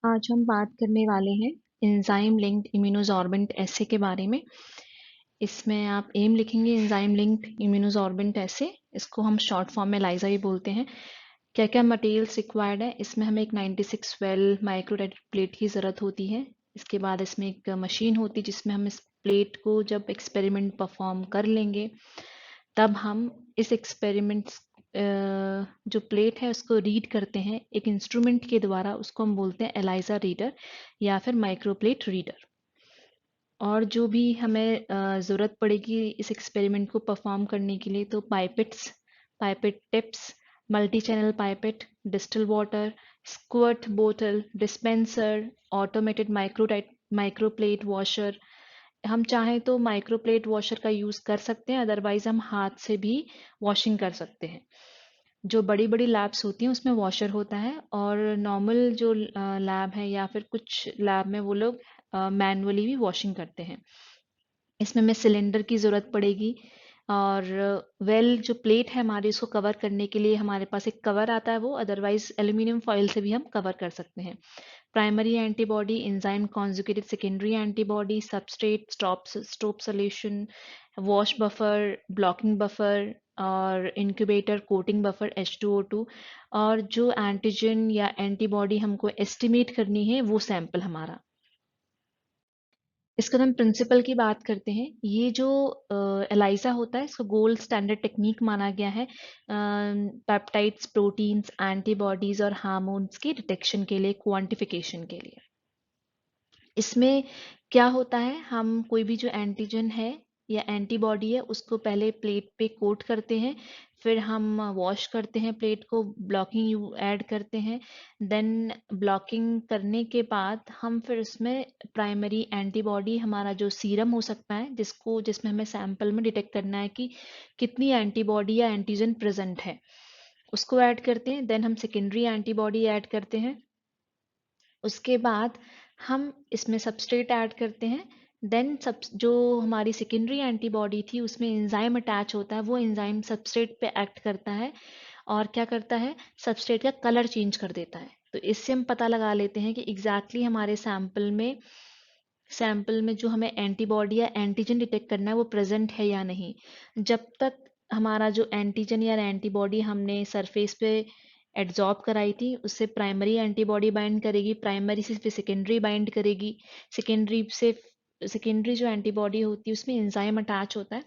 आज हम बात करने वाले हैं एंजाइम लिंक्ड इम्यूनोसॉर्बेंट एसे के बारे में। इसमें आप एम लिखेंगे एंजाइम लिंक्ड इम्यूनोसॉर्बेंट एसे, इसको हम शॉर्ट फॉर्म में लाइजा भी बोलते हैं। क्या क्या मटेरियल्स रिक्वायर्ड है? इसमें हमें एक 96 वेल माइक्रोडाइट प्लेट की ज़रूरत होती है। इसके बाद इसमें एक मशीन होती है जिसमें हम इस प्लेट को जब एक्सपेरिमेंट परफॉर्म कर लेंगे तब हम इस एक्सपेरिमेंट जो प्लेट है उसको रीड करते हैं एक इंस्ट्रूमेंट के द्वारा। उसको हम बोलते हैं एलाइजा रीडर या फिर माइक्रोप्लेट रीडर। और जो भी हमें ज़रूरत पड़ेगी इस एक्सपेरिमेंट को परफॉर्म करने के लिए, तो pipettes, pipette tips, multi channel pipette, distill water, squirt बोतल, डिस्पेंसर, ऑटोमेटेड माइक्रोप्लेट वॉशर। हम चाहें तो माइक्रोप्लेट वॉशर का यूज़ कर सकते हैं, अदरवाइज हम हाथ से भी वॉशिंग कर सकते हैं। जो बड़ी बड़ी लैब्स होती हैं उसमें वॉशर होता है, और नॉर्मल जो लैब है या फिर कुछ लैब में वो लोग मैनुअली भी वॉशिंग करते हैं। इसमें हमें सिलेंडर की ज़रूरत पड़ेगी, और वेल जो प्लेट है हमारी उसको कवर करने के लिए हमारे पास एक कवर आता है वो, अदरवाइज एल्यूमिनियम फॉइल से भी हम कवर कर सकते हैं। Primary antibody, enzyme conjugated secondary antibody, substrate, stop solution, wash buffer, blocking buffer और इंक्यूबेटर कोटिंग बफर H2O2। और जो एंटीजन या एंटीबॉडी हमको एस्टिमेट करनी है वो सैंपल हमारा। इसके बाद हम प्रिंसिपल की बात करते हैं। ये जो एलाइजा होता है इसको गोल्ड स्टैंडर्ड टेक्निक माना गया है पेप्टाइड्स, प्रोटीन्स, एंटीबॉडीज और हार्मोन्स की डिटेक्शन के लिए, क्वांटिफिकेशन के लिए। इसमें क्या होता है, हम कोई भी जो एंटीजन है या एंटीबॉडी है उसको पहले प्लेट पे कोट करते हैं, फिर हम वॉश करते हैं प्लेट को, ब्लॉकिंग ऐड करते हैं। देन ब्लॉकिंग करने के बाद हम फिर उसमें प्राइमरी एंटीबॉडी, हमारा जो सीरम हो सकता है जिसमें हमें सैंपल में डिटेक्ट करना है कि कितनी एंटीबॉडी या एंटीजन प्रेजेंट है, उसको ऐड करते हैं। देन हम सेकेंडरी एंटीबॉडी ऐड करते हैं। उसके बाद हम इसमें सबस्ट्रेट ऐड करते हैं। देन सब जो हमारी सेकेंडरी एंटीबॉडी थी उसमें एंजाइम अटैच होता है, वो एंजाइम सबस्ट्रेट पे एक्ट करता है और क्या करता है, सबस्ट्रेट का कलर चेंज कर देता है। तो इससे हम पता लगा लेते हैं कि एग्जैक्टली हमारे सैंपल में जो हमें एंटीबॉडी या एंटीजन डिटेक्ट करना है वो प्रेजेंट है या नहीं। जब तक हमारा जो एंटीजन या एंटीबॉडी हमने सरफेस पे एड्जॉर्ब कराई थी उससे प्राइमरी एंटीबॉडी बाइंड करेगी, प्राइमरी से फिर सेकेंडरी बाइंड करेगी, सेकेंडरी जो एंटीबॉडी होती है उसमें एंजाइम अटैच होता है,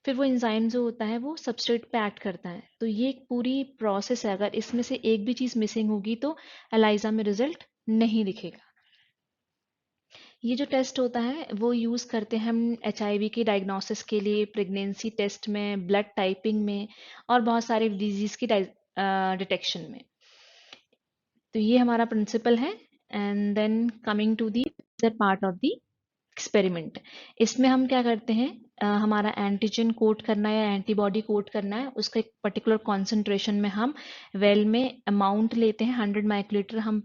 फिर वो एंजाइम जो होता है वो सबस्ट्रेट पे एक्ट करता है। तो ये एक पूरी प्रोसेस है, अगर इसमें से एक भी चीज़ मिसिंग होगी तो एलाइजा में रिजल्ट नहीं दिखेगा। ये जो टेस्ट होता है वो यूज़ करते हैं हम HIV के डायग्नोसिस के लिए, प्रेगनेंसी टेस्ट में, ब्लड टाइपिंग में और बहुत सारे डिजीज़ की डिटेक्शन में। तो ये हमारा प्रिंसिपल है। And then coming to the part of the experiment. इसमें हम क्या करते हैं, हमारा एंटीजन कोट करना है या एंटीबॉडी कोट करना है, उसका एक पर्टिकुलर कॉन्सेंट्रेशन में हम वेल में अमाउंट लेते हैं। 100 माइक्रोलीटर हम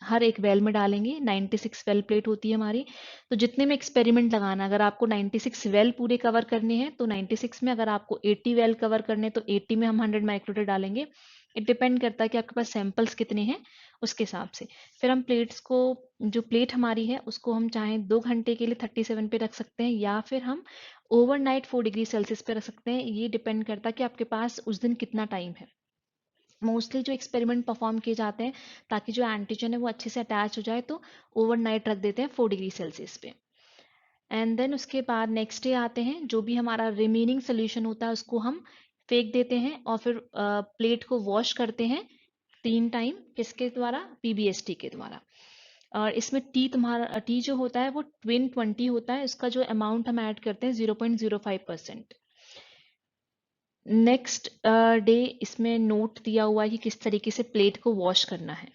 हर एक वेल में डालेंगे। 96 वेल प्लेट होती है हमारी, तो जितने में एक्सपेरिमेंट लगाना, अगर आपको 96 वेल पूरे कवर करने हैं तो 96 में, अगर आपको 80 वेल कवर करने तो 80 में हम 100 माइक्रोलीटर डालेंगे। इट डिपेंड करता है कि आपके पास सैंपल्स कितने हैं उसके हिसाब से। फिर हम प्लेट्स को, जो प्लेट हमारी है उसको हम चाहें 2 घंटे के लिए 37 पे रख सकते हैं, या फिर हम ओवरनाइट 4 डिग्री सेल्सियस पे रख सकते हैं। ये डिपेंड करता है कि आपके पास उस दिन कितना टाइम है। मोस्टली जो एक्सपेरिमेंट परफॉर्म किए जाते हैं ताकि जो एंटीजन है वो अच्छे से अटैच हो जाए, तो ओवरनाइट रख देते हैं 4 डिग्री सेल्सियस पे। एंड देन उसके बाद नेक्स्ट डे आते हैं, जो भी हमारा रिमेनिंग सोल्यूशन होता है उसको हम फेंक देते हैं और फिर प्लेट को वॉश करते हैं 3 टाइम। किसके द्वारा? PBST के द्वारा। और इसमें टी जो होता है वो 20 होता है, इसका जो अमाउंट हम ऐड करते हैं 0.05%। नेक्स्ट डे इसमें नोट दिया हुआ है कि किस तरीके से प्लेट को वॉश करना है।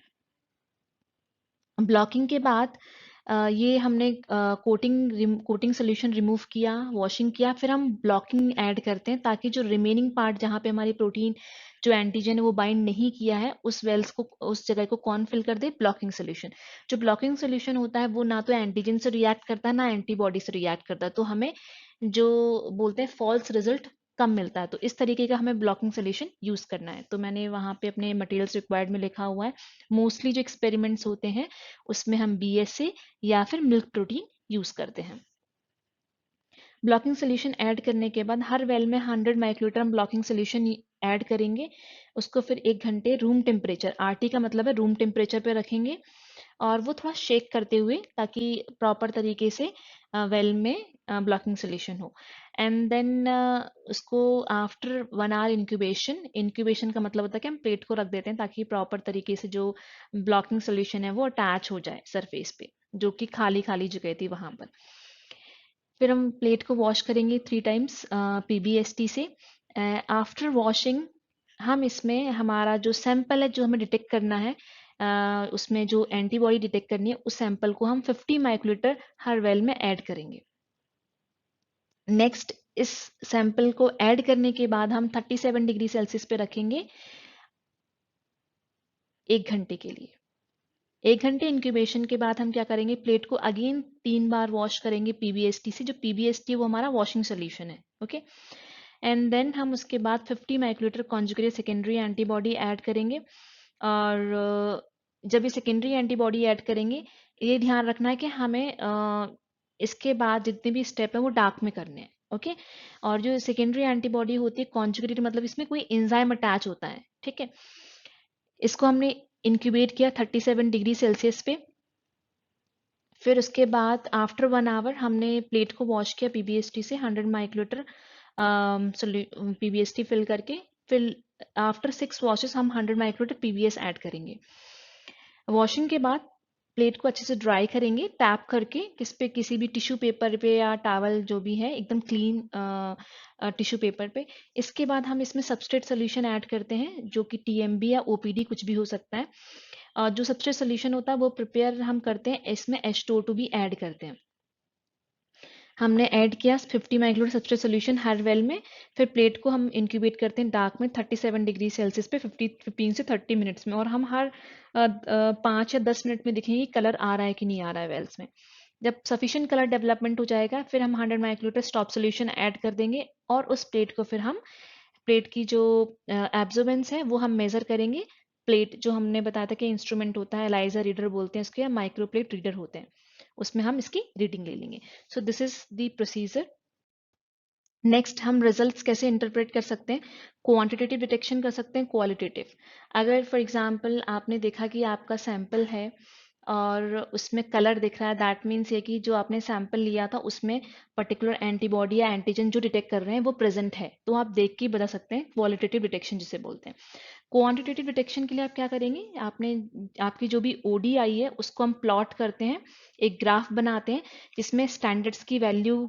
ब्लॉकिंग के बाद ये हमने कोटिंग सोल्यूशन रिमूव किया, वॉशिंग किया, फिर हम ब्लॉकिंग ऐड करते हैं ताकि जो रिमेनिंग पार्ट जहाँ पे हमारी प्रोटीन जो एंटीजन है वो बाइंड नहीं किया है उस वेल्स को, उस जगह को कौन फिल कर दे? Blocking solution. जो ब्लॉकिंग सोल्यूशन होता है वो ना तो एंटीजन से रिएक्ट करता है ना एंटीबॉडी से रिएक्ट करता है, तो हमें जो बोलते हैं फॉल्स रिजल्ट कम मिलता है, तो इस तरीके का हमें ब्लॉकिंग सोल्यूशन यूज करना है। तो मैंने वहाँ पे अपने मटेरियल्स रिक्वायर्ड में लिखा हुआ है। मोस्टली जो एक्सपेरिमेंट्स होते हैं उसमें हम BSA या फिर मिल्क प्रोटीन यूज करते हैं। ब्लॉकिंग सोल्यूशन ऐड करने के बाद हर वेल में 100 माइक्रोलीटर हम ब्लॉकिंग सोल्यूशन ऐड करेंगे। उसको फिर 1 घंटे रूम टेम्परेचर, RT का मतलब है रूम टेम्परेचर पे रखेंगे, और वो थोड़ा शेक करते हुए, ताकि प्रॉपर तरीके से वेल में ब्लॉकिंग सोल्यूशन हो। एंड देन उसको आफ्टर 1 आवर इंक्यूबेशन, इंक्यूबेशन का मतलब होता है कि हम प्लेट को रख देते हैं ताकि प्रॉपर तरीके से जो ब्लॉकिंग सोल्यूशन है वो अटैच हो जाए सरफेस पे, जो कि खाली खाली जगह थी वहां पर। फिर हम प्लेट को वॉश करेंगे 3 टाइम्स PBST से। आफ्टर वॉशिंग हम इसमें हमारा जो सैंपल है जो हमें डिटेक्ट करना है, उसमें जो एंटीबॉडी डिटेक्ट करनी है, उस सैंपल को हम 50 माइक्रोलीटर हर वेल में ऐड करेंगे। नेक्स्ट, इस सैंपल को ऐड करने के बाद हम 37 डिग्री सेल्सियस पे रखेंगे 1 घंटे के लिए। 1 घंटे इंक्यूबेशन के बाद हम क्या करेंगे, प्लेट को अगेन 3 बार वॉश करेंगे PBST से। जो PBST है वो हमारा वॉशिंग सोल्यूशन है, ओके। एंड देन हम उसके बाद 50 microlitre conjugated secondary antibody add करेंगे। और जब ये सेकेंडरी एंटीबॉडी ऐड करेंगे, ये ध्यान रखना है कि हमें इसके बाद जितने भी स्टेप है वो डार्क में करने हैं, ओके। और जो सेकेंडरी एंटीबॉडी होती है कॉन्जुगेटेड, मतलब इसमें कोई एंजाइम अटैच होता है, ठीक है। इसको हमने इंक्यूबेट किया 37 डिग्री सेल्सियस पे। फिर उसके बाद आफ्टर 1 आवर हमने प्लेट को वॉश किया PBST से 100 माइक्रोलीटर PBST फिल करके। फिर आफ्टर 6 वॉशेस हम 100 माइक्रोलीटर PBS ऐड करेंगे। वॉशिंग के बाद प्लेट को अच्छे से ड्राई करेंगे टैप करके, किस पे, किसी भी टिश्यू पेपर पे या टॉवल जो भी है, एकदम क्लीन टिश्यू पेपर पे। इसके बाद हम इसमें सबस्ट्रेट सोल्यूशन ऐड करते हैं, जो कि TMB या OPD कुछ भी हो सकता है। जो सबस्ट्रेट सोल्यूशन होता है वो प्रिपेयर हम करते हैं, इसमें H2O2 भी ऐड करते हैं। हमने ऐड किया 50 माइक्रोलीटर सबस्ट्रेट सोल्यूशन हर वेल में। फिर प्लेट को हम इंक्यूबेट करते हैं डार्क में 37 डिग्री सेल्सियस पे 15 से 30 मिनट्स में। और हम हर 5 या 10 मिनट में देखेंगे कि कलर आ रहा है कि नहीं आ रहा है वेल्स में। जब सफिशिएंट कलर डेवलपमेंट हो जाएगा, फिर हम 100 माइक्रोलीटर स्टॉप सोल्यूशन ऐड कर देंगे, और उस प्लेट को फिर हम, प्लेट की जो एब्जॉर्बेंस है वो हम मेजर करेंगे। प्लेट जो हमने बताया था कि इंस्ट्रूमेंट होता है, एलाइजर रीडर बोलते हैं इसको, या माइक्रोप्लेट रीडर होते हैं, उसमें हम इसकी रीडिंग ले लेंगे। So this is the procedure. Next, हम रिजल्ट्स कैसे इंटरप्रेट कर सकते हैं। क्वांटिटेटिव डिटेक्शन कर सकते हैं, क्वालिटेटिव। अगर फॉर एग्जांपल आपने देखा कि आपका सैंपल है और उसमें कलर दिख रहा है, दैट मीन्स ये कि जो आपने सैंपल लिया था उसमें पर्टिकुलर एंटीबॉडी या एंटीजन जो डिटेक्ट कर रहे हैं वो प्रेजेंट है, तो आप देख के ही बता सकते हैं, क्वालिटेटिव डिटेक्शन जिसे बोलते हैं। क्वांटिटेटिव डिटेक्शन के लिए आप क्या करेंगे, आपने, आपकी जो भी OD आई है उसको हम प्लॉट करते हैं, एक ग्राफ बनाते हैं जिसमें स्टैंडर्ड्स की वैल्यू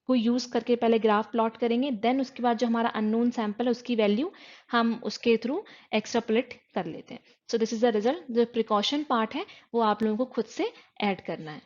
को यूज करके पहले ग्राफ प्लॉट करेंगे, देन उसके बाद जो हमारा अननोन सैंपल है उसकी वैल्यू हम उसके थ्रू एक्सट्रापोलेट कर लेते हैं। So this is the result. जो प्रिकॉशन पार्ट है वो आप लोगों को खुद से ऐड करना है।